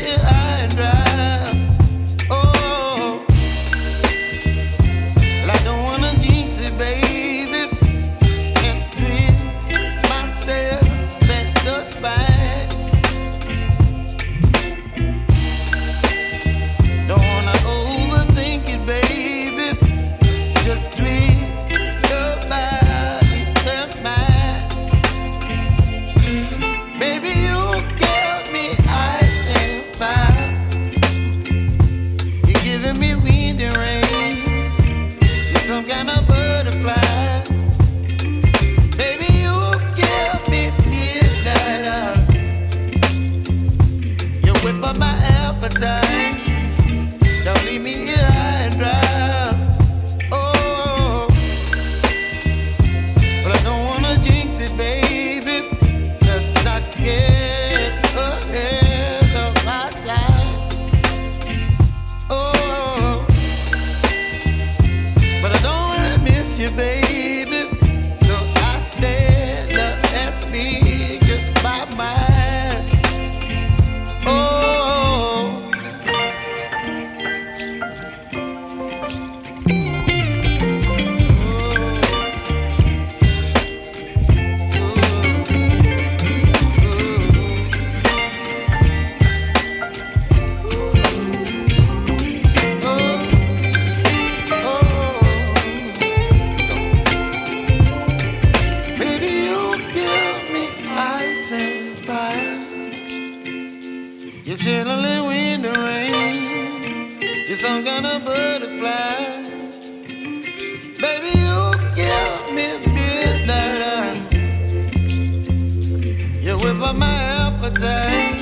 here high and dry. Oh, well, I don't wanna jinx it, baby, and twist myself at the spine. Don't wanna overthink it, baby. It's just twist your body and mine. Baby, you give me ice and fire. You're giving me wind and rain. You're some kind of butterfly. Baby, you give me midnight. You whip up my appetite. Don't leave me here high and dry. Oh, but I don't wanna jinx it, baby. Let's not get ahead of my time. Oh, but I don't wanna miss you, baby. So I stand up and speak my mind. Oh. You're chilling wind and rain. You're some kind of butterfly. Baby, you give me midnight. You whip up my appetite.